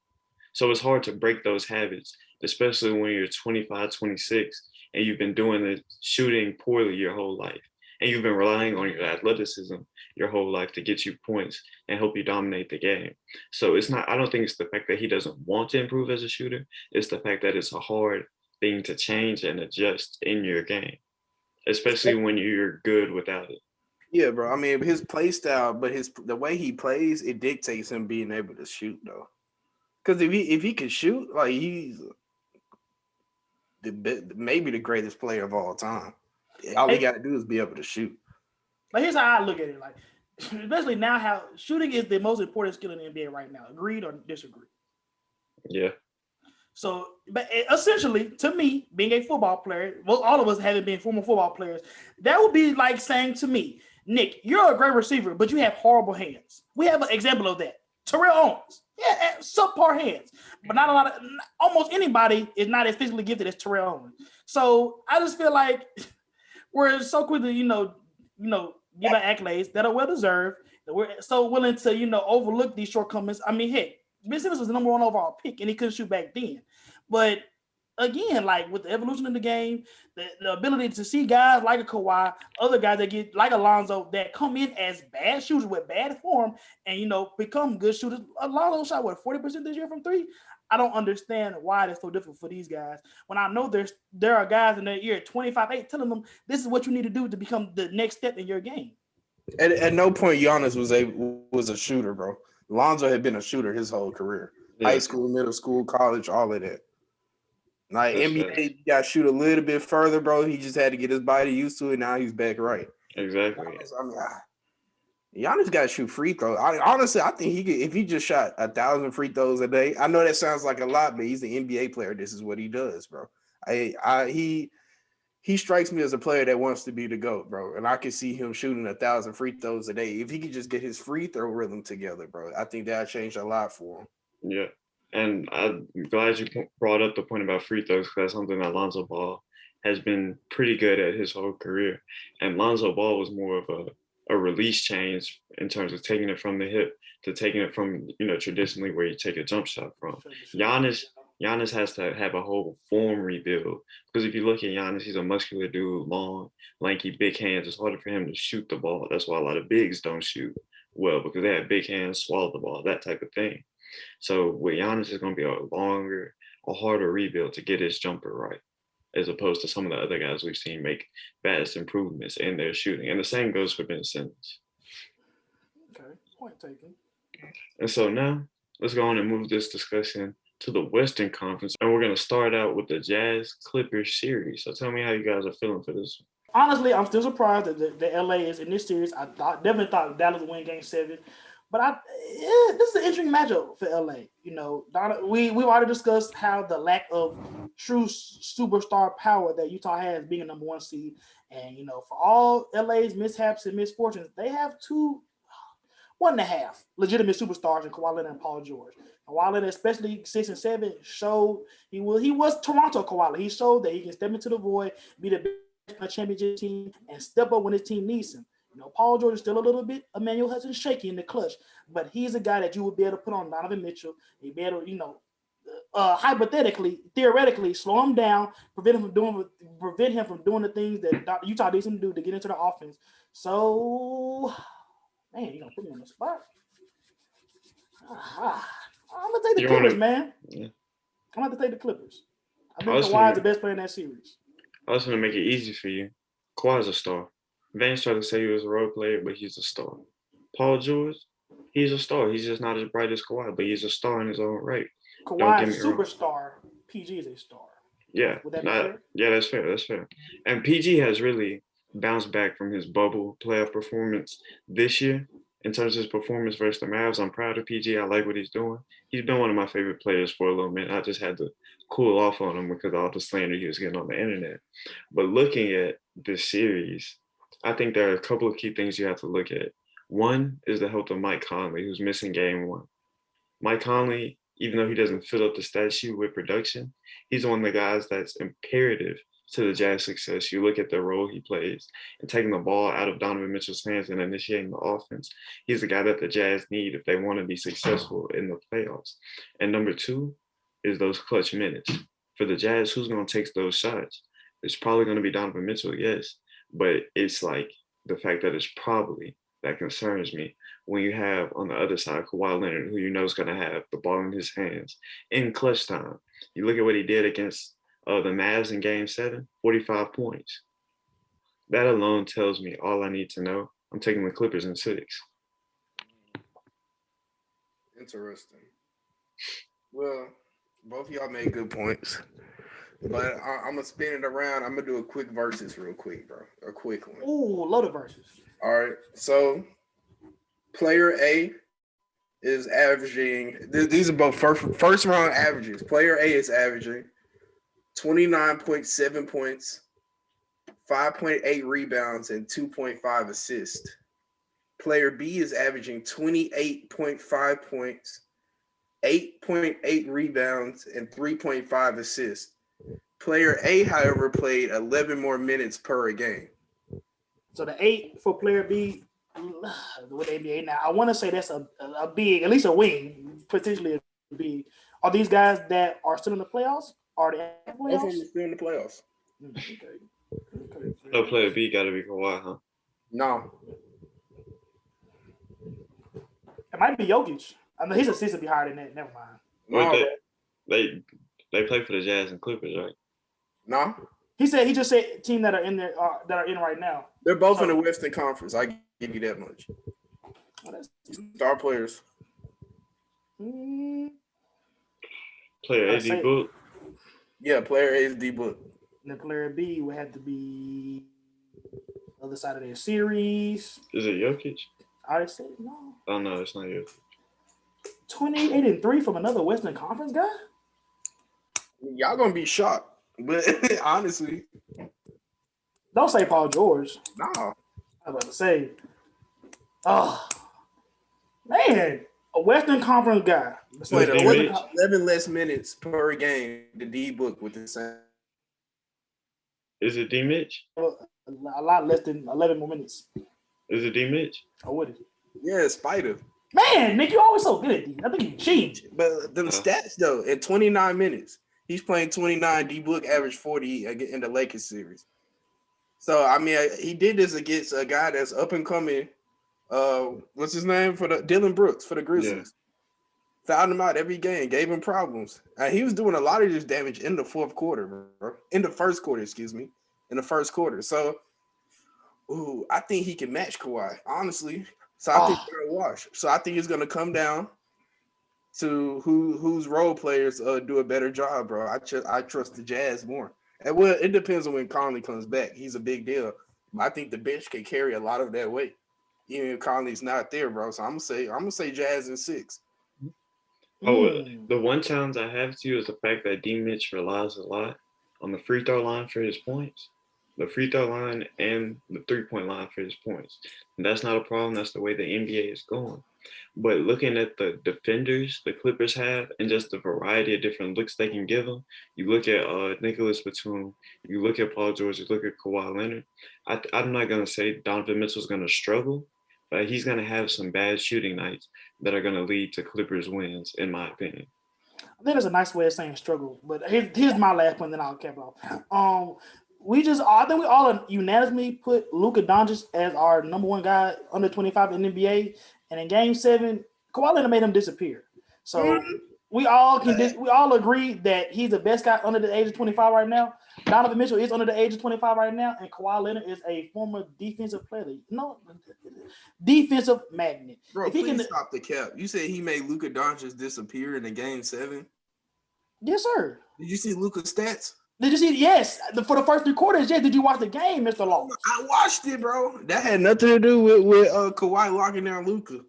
So it's hard to break those habits, especially when you're 25, 26, and you've been doing it, shooting poorly your whole life. And you've been relying on your athleticism your whole life to get you points and help you dominate the game. So I don't think it's the fact that he doesn't want to improve as a shooter. It's the fact that it's a hard thing to change and adjust in your game, especially when you're good without it. Yeah, bro. I mean, his play style, but the way he plays, it dictates him being able to shoot, though. Because if he could shoot, like maybe the greatest player of all time. All he got to do is be able to shoot. But here's how I look at it: like, especially now, how shooting is the most important skill in the NBA right now. Agreed or disagree? Yeah. So, but essentially, to me, being a football player, well, all of us having been former football players, that would be like saying to me, Nick, you're a great receiver, but you have horrible hands. We have an example of that. Terrell Owens, yeah, subpar hands, but not a lot of. Almost anybody is not as physically gifted as Terrell Owens. So I just feel like we're so quick to give out accolades that are well deserved. That we're so willing to overlook these shortcomings. I mean, heck, Ben Simmons was the number 1 overall pick, and he couldn't shoot back then. But again, like with the evolution of the game, the ability to see guys like a Kawhi, other guys that get like Alonzo that come in as bad shooters with bad form and become good shooters. Alonzo shot 40% this year from 3. I don't understand why it's so difficult for these guys when I know there are guys in their year 25-8 telling them this is what you need to do to become the next step in your game. At no point Giannis was a shooter, bro. Lonzo had been a shooter his whole career. Yeah. High school, middle school, college, all of that. Like NBA, you got to shoot a little bit further, bro. He just had to get his body used to it. Now he's back right. Exactly. Giannis got to shoot free throws. Honestly, I think he could, if he just shot 1,000 free throws a day. I know that sounds like a lot, but he's an NBA player. This is what he does, bro. He strikes me as a player that wants to be the GOAT, bro. And I can see him shooting 1,000 free throws a day. If he could just get his free throw rhythm together, bro, I think that changed a lot for him. Yeah. And I'm glad you brought up the point about free throws because that's something that Lonzo Ball has been pretty good at his whole career. And Lonzo Ball was more of a release change in terms of taking it from the hip to taking it from, traditionally where you take a jump shot from. Giannis has to have a whole form rebuild because if you look at Giannis, he's a muscular dude, long, lanky, big hands. It's harder for him to shoot the ball. That's why a lot of bigs don't shoot well because they have big hands, swallow the ball, that type of thing. So with Giannis, it's going to be a harder rebuild to get his jumper right, as opposed to some of the other guys we've seen make vast improvements in their shooting. And the same goes for Ben Simmons. Okay, point taken. And so now let's go on and move this discussion to the Western Conference. And we're going to start out with the Jazz Clippers series. So tell me how you guys are feeling for this. Honestly, I'm still surprised that the LA is in this series. I definitely thought Dallas would win Game 7. But this is an interesting matchup for LA. We've already discussed how the lack of true superstar power that Utah has being a number 1 seed. And, for all LA's mishaps and misfortunes, they have 1.5 legitimate superstars in Kawhi Leonard and Paul George. Kawhi Leonard, especially 6 and 7, showed he was Toronto Kawhi. He showed that he can step into the void, be the best championship team, and step up when his team needs him. Paul George is still a little bit Emmanuel Hudson shaky in the clutch, but he's a guy that you would be able to put on Donovan Mitchell. You'd be able to, hypothetically, theoretically, slow him down, prevent him from doing the things that Utah needs him to do to get into the offense. So, man, you're gonna put me on the spot. I'm gonna take the Clippers, man. Yeah. I'm gonna take the Clippers. I think Kawhi is the best player in that series. I was gonna make it easy for you. Kawhi's a star. Vance tried to say he was a role player, but he's a star. Paul George, he's a star. He's just not as bright as Kawhi, but he's a star in his own right. Kawhi is a superstar. PG is a star. Yeah. Would that be fair? Yeah, that's fair. That's fair. And PG has really bounced back from his bubble playoff performance this year. In terms of his performance versus the Mavs, I'm proud of PG. I like what he's doing. He's been one of my favorite players for a little minute. I just had to cool off on him because of all the slander he was getting on the internet. But looking at this series, I think there are a couple of key things you have to look at. One is the health of Mike Conley, who's missing Game 1. Mike Conley, even though he doesn't fill up the stat sheet with production, he's one of the guys that's imperative to the Jazz success. You look at the role he plays and taking the ball out of Donovan Mitchell's hands and initiating the offense. He's the guy that the Jazz need if they want to be successful in the playoffs. And number 2 is those clutch minutes. For the Jazz, who's going to take those shots? It's probably going to be Donovan Mitchell, yes. But it's like the fact that it's probably that concerns me when you have on the other side Kawhi Leonard, who you know is going to have the ball in his hands in clutch time. You look at what he did against the Mavs in Game 7, 45 points. That alone tells me all I need to know. I'm taking the Clippers in 6. Interesting. Well, both of y'all made good points. but I'm gonna spin it around. I'm gonna do a quick versus real quick, bro. A quick one. Ooh, loaded verses. All right. So player A is averaging. These are both first round averages. Player A is averaging 29.7 points, 5.8 rebounds, and 2.5 assists. Player B is averaging 28.5 points, 8.8 rebounds, and 3.5 assists. Player A, however, played 11 more minutes per game. So the 8 for player B with the NBA now. I want to say that's a big, at least a wing, potentially a big. Are these guys that are still in the playoffs? Are they in the Both of them playoffs? are still in the playoffs. Okay. No player B got to be Kawhi, huh? No. It might be Jokic. I know his assist will be higher than that. Never mind. No, Well, bro. they play for the Jazz and Clippers, right? No. He just said team that are in there that are in right now. They're both in the Western Conference. I give you that much. Oh, that's, Star players. Player I'd AD say- Book. Yeah, player A is D Book. And the player B would have to be the other side of their series. Is it Jokic? I said no. Oh no, it's not Jokic. 28-3 from another Western Conference guy? Y'all gonna be shocked. But honestly, Don't say Paul George. no. I was about to say, oh man, a Western Conference guy. Played D. 11, Mitch? 11 less minutes per game. The D Book with the same. Is it D Mitch? A lot less than 11 more minutes. Is it D Mitch? Or would it? Yeah, Spider. Man, Nick, you always so good at these. I think you cheat. But them stats though, in 29 minutes, he's playing 29. D Book averaged 40 in the Lakers series. So I mean, he did this against a guy that's up and coming. What's his name for the Dylan Brooks for the Grizzlies? Fouled him out every game, gave him problems. He was doing a lot of this damage in the fourth quarter, bro. In the first quarter. So, I think he can match Kawhi, honestly. So I think they're gonna wash. So I think it's gonna come down to whose role players do a better job, bro. I trust the Jazz more. And well, it depends on when Conley comes back. He's a big deal. But I think the bench can carry a lot of that weight, even if Conley's not there, bro. So I'm gonna say Jazz in 6. The one challenge I have to you is the fact that D Mitch relies a lot on the free throw line for his points, the free throw line and the 3-point line for his points. And that's not a problem. That's the way the NBA is going. But looking at the defenders the Clippers have and just the variety of different looks they can give them, you look at Nicholas Batum, you look at Paul George, you look at Kawhi Leonard. I'm not going to say Donovan Mitchell's going to struggle, but he's going to have some bad shooting nights that are going to lead to Clippers wins, in my opinion. I think that's a nice way of saying struggle. But here's my last point, then I'll cap it off. I think we all unanimously put Luka Doncic as our number one guy under 25 in the NBA. And in Game 7, Kawhi Leonard made him disappear. So we all agree that he's the best guy under the age of 25 right now. Donovan Mitchell is under the age of 25 right now, and Kawhi Leonard is a former defensive player. No, defensive magnet. Bro, if he please can stop the cap. You said he made Luka Doncic disappear in the Game 7? Yes, sir. Did you see Luka's stats? Did you see? Yes, for the first 3 quarters. Yes. Did you watch the game, Mr. Law? I watched it, bro. That had nothing to do with Kawhi locking down Luka.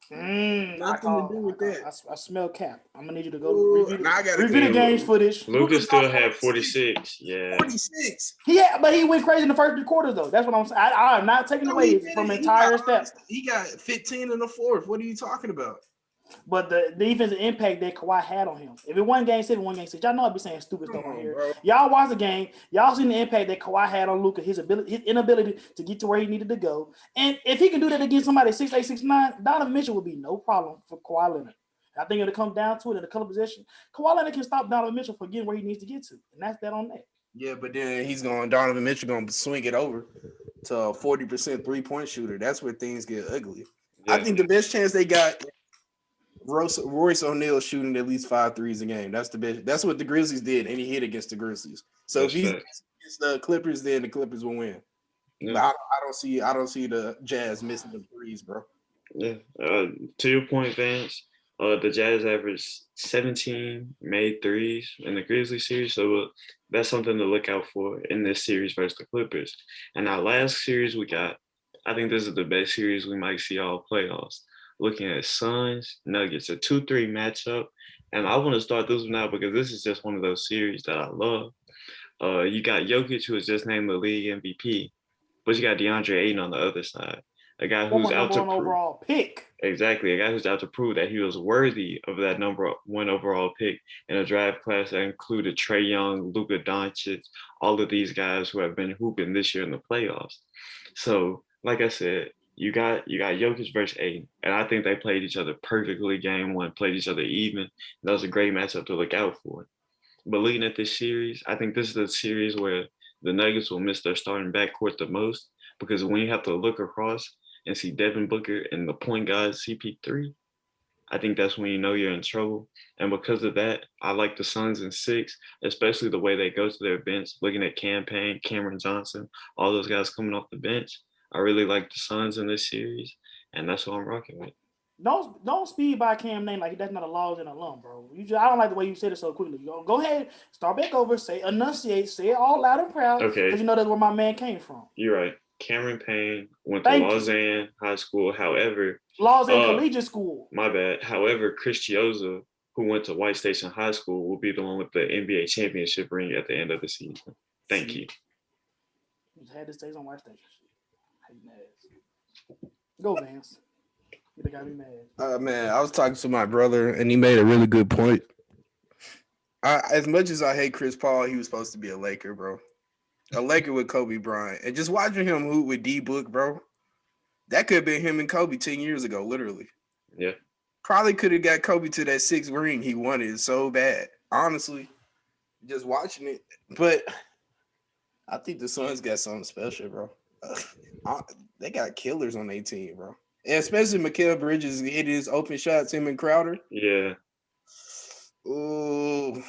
Nothing to do with that. I smell cap. I'm gonna need you to go review the game's footage. Luka still had 46. Yeah. 46. But he went crazy in the first 3 quarters, though. That's what I'm saying. I am not taking away from entire steps. He got 15 in the fourth. What are you talking about? But the defensive impact that Kawhi had on him. If it won Game 7, Game 6, y'all know I'd be saying stupid stuff on here. Bro. Y'all watch the game. Y'all seen the impact that Kawhi had on Luka, his inability to get to where he needed to go. And if he can do that against somebody 6'8", 6'9", Donovan Mitchell would be no problem for Kawhi Leonard. I think it'll come down to it in the color possession. Kawhi Leonard can stop Donovan Mitchell from getting where he needs to get to. And that's that on that. Yeah, but then Donovan Mitchell going to swing it over to a 40% 3-point shooter. That's where things get ugly. Yeah. I think the best chance they got Royce O'Neal shooting at least 5 threes a game. That's the best. That's what the Grizzlies did, and he hit against the Grizzlies. So if he's against the Clippers, then the Clippers will win. Yeah. But I don't see the Jazz missing the threes, bro. Yeah. To your point, Vance, The Jazz averaged 17 made threes in the Grizzlies series, so that's something to look out for in this series versus the Clippers. And our last series we got, I think this is the best series we might see all playoffs. Looking at Suns, Nuggets, a 2-3 matchup. And I want to start this one out because this is just one of those series that I love. You got Jokic, who was just named the league MVP, but you got DeAndre Ayton on the other side, a guy who's Former out number to one overall pick. exactly a guy who's out to prove that he was worthy of that number one overall pick in a draft class that included Trae Young, Luka Doncic, all of these guys who have been hooping this year in the playoffs. So, like I said, you got Jokic versus Ayton, and I think they played each other perfectly. Game one, played each other even. That was a great matchup to look out for. But looking at this series, I think this is the series where the Nuggets will miss their starting backcourt the most because when you have to look across and see Devin Booker and the point guard CP3, I think that's when you know you're in trouble. And because of that, I like the Suns in 6, especially the way they go to their bench, looking at Cam Payne, Cameron Johnson, all those guys coming off the bench. I really like the Suns in this series, and that's what I'm rocking with. Don't speed by Cam name like that's not a laws and alum, bro. I don't like the way you said it so quickly. Go ahead, start back over, enunciate, say it all loud and proud. Okay. Because you know that's where my man came from. You're right. Cameron Payne went to Lausanne High School. However, Lausanne Collegiate School. My bad. However, Chris Chiozza, who went to White Station High School, will be the one with the NBA championship ring at the end of the season. Thank you. He had to stay on White Station. Go, Vance. You got me mad. Man, I was talking to my brother, and he made a really good point. As much as I hate Chris Paul, he was supposed to be a Laker, bro. A Laker with Kobe Bryant. And just watching him hoop with D-Book, bro, that could have been him and Kobe 10 years ago, literally. Yeah. Probably could have got Kobe to that 6th ring he wanted so bad. Honestly, just watching it. But I think the Suns got something special, bro. They got killers on their team, bro. And especially Mikal Bridges hit his open shots, him and Crowder. Yeah. Ooh,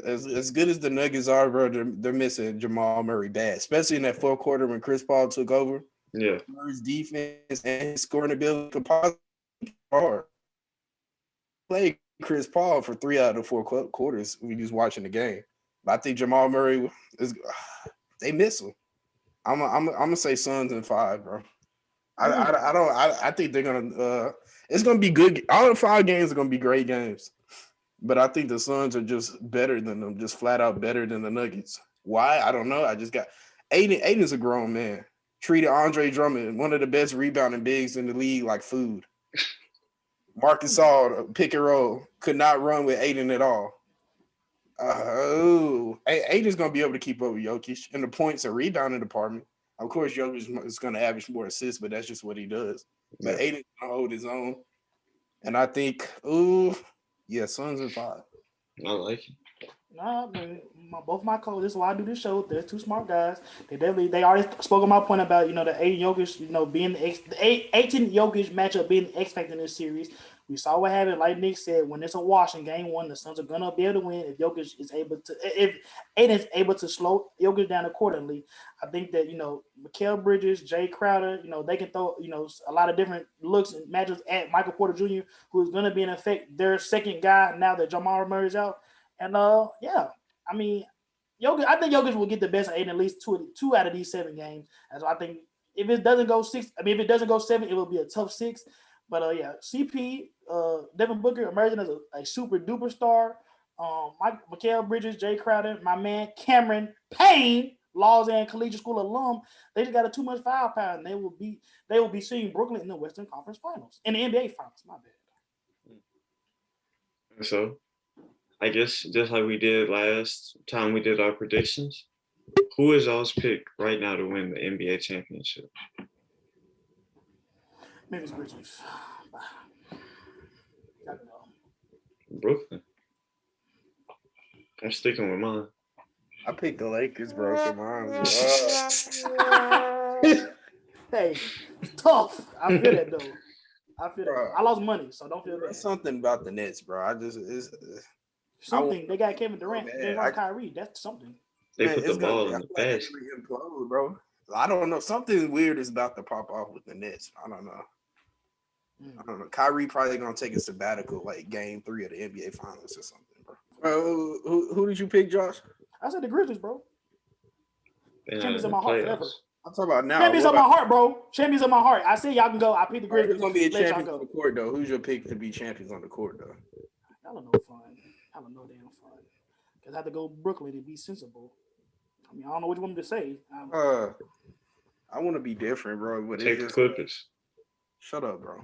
as good as the Nuggets are, bro, they're missing Jamal Murray bad, especially in that 4th quarter when Chris Paul took over. Yeah. Murray's defense and his scoring ability could possibly hard. Play Chris Paul for 3 out of the 4 quarters when he was watching the game. But I think Jamal Murray they miss him. I'm gonna say Suns in 5, bro. I think they're gonna. It's gonna be good. All the 5 games are gonna be great games, but I think the Suns are just better than them, just flat out better than the Nuggets. Why? I don't know. I just got Aiden. Aiden's a grown man. Treated Andre Drummond, one of the best rebounding bigs in the league, like food. Marcus Gasol, pick and roll, could not run with Aiden at all. Aiden's gonna be able to keep up with Jokic in the points and rebounding department. Of course, Jokic is going to average more assists, but that's just what he does. But Aiden's going to hold his own. And I think, Suns in 5. I like it. Nah, man, both my coaches, this is why I do this show. They're 2 smart guys. They already spoke on my point about, the Aiden Jokic, being the 18 Jokic matchup being the X factor in this series. We saw what happened. Like Nick said, when it's a wash in game 1, the Suns are gonna be able to win if Jokic is able to. If Aiden is able to slow Jokic down accordingly, I think that Mikal Bridges, Jay Crowder, they can throw a lot of different looks and matchups at Michael Porter Jr., who is gonna be in effect their second guy now that Jamal Murray's out. And Jokic. I think Jokic will get the best of Aiden at least two out of these 7 games. And so I think if it doesn't go 6, if it doesn't go 7, it will be a tough 6. But CP, Devin Booker emerging as a super duper star. Mikal Bridges, Jay Crowder, my man Cameron Payne, Lausanne Collegiate School alum. They just got too much firepower, and they will be seeing Brooklyn in the Western Conference Finals, in the NBA Finals. My bad. So, I guess just like we did last time we did our predictions, who is y'all's pick right now to win the NBA championship? Memphis Grizzlies. Brooklyn. I'm sticking with mine. I picked the Lakers, bro. Come on. Hey, it's tough. I feel that though. I lost money, so don't feel that. There's something about the Nets, bro. They got Kevin Durant, Kyrie. That's something. They put the ball in the basket, implode, bro. I don't know. Something weird is about to pop off with the Nets. I don't know. I don't know. Kyrie probably gonna take a sabbatical like game 3 of the NBA Finals or something, bro. Who did you pick, Josh? I said the Grizzlies, bro. They're not Champions in in the my heart forever. playoffs. I'm talking about now. Champions What of my about- heart, bro. Champions of my heart. I said y'all can go. I picked the Grizzlies. Who's gonna be a Let y'all champion on go. the court though? Who's your pick to be champions on the court though? Y'all don't know fun. Y'all don't know damn fun. Cause I had to go Brooklyn and be sensible. I mean, I don't know what you want me to say. I want to be different, bro. But Take it's the just Clippers. shut up, bro.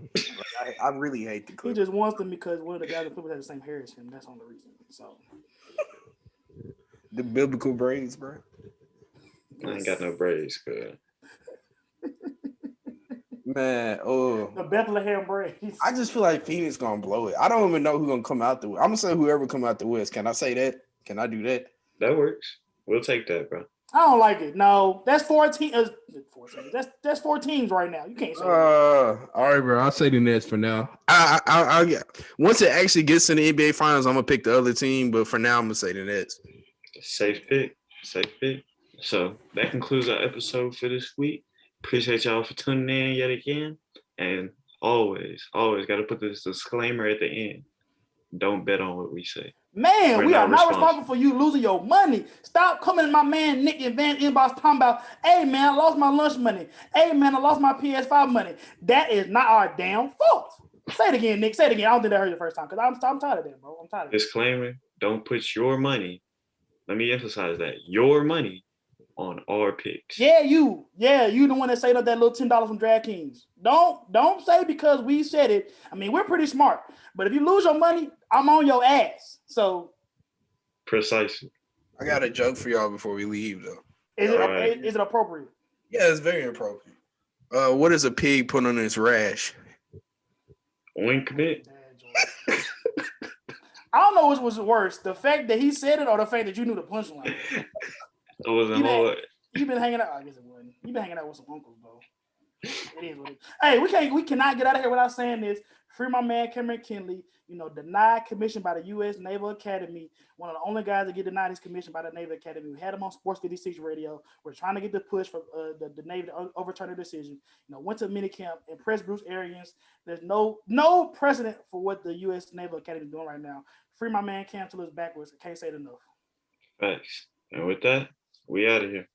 Like, I really hate the He Clippers. just wants them because one of the guys in the Clippers had the same hair as him. That's the only reason. So The biblical braids, bro. I ain't got no braids, but Man, the Bethlehem braids. I just feel like Phoenix gonna blow it. I don't even know who's gonna come out the West. I'm gonna say whoever come out the West. Can I say that? Can I do that? that works. We'll take that, bro. I don't like it. No, that's 14. 14. That's 4 teams right now. You can't say that. All right, bro. I'll say the Nets for now. I'll get once it actually gets in the NBA Finals, I'm gonna pick the other team. But for now, I'm gonna say the Nets. Safe pick. Safe pick. So that concludes our episode for this week. Appreciate y'all for tuning in yet again. And always got to put this disclaimer at the end. Don't bet on what we say. Man, We're we are not not responsible for you losing your money. Stop coming to my man Nick and Van inbox talking about, hey man, I lost my lunch money. Hey man, I lost my PS5 money. That is not our damn fault. Say it again, Nick. Say it again. I don't think I heard you the first time because I'm tired of that, bro. I'm tired of it. Disclaimer, don't put your money, let me emphasize that, your money on our picks. Yeah, you the one that saved up that little $10 from DraftKings. Don't say because we said it. I mean, we're pretty smart, but if you lose your money, I'm on your ass. So Precisely. I got a joke for y'all before we leave, though. is Alright. it appropriate? Yeah, it's very appropriate. What does a pig put on its rash? Ointment. I don't know which was worse, the fact that he said it or the fact that you knew the punchline. It wasn't You hard. You've been hanging out. I guess it wasn't. You've been hanging out with some uncles, bro. It is what it is. Hey, we cannot get out of here without saying this. Free my man Cameron Kinley. You know, denied commission by the U.S. Naval Academy. One of the only guys to get denied his commission by the Naval Academy. We had him on Sports 56 Radio. We're trying to get the push for the Navy to overturn the decision. You know, went to minicamp, impressed Bruce Arians. There's no precedent for what the U.S. Naval Academy is doing right now. Free my man Cam till it's backwards. I can't say it enough. Facts. And with that, we out of here.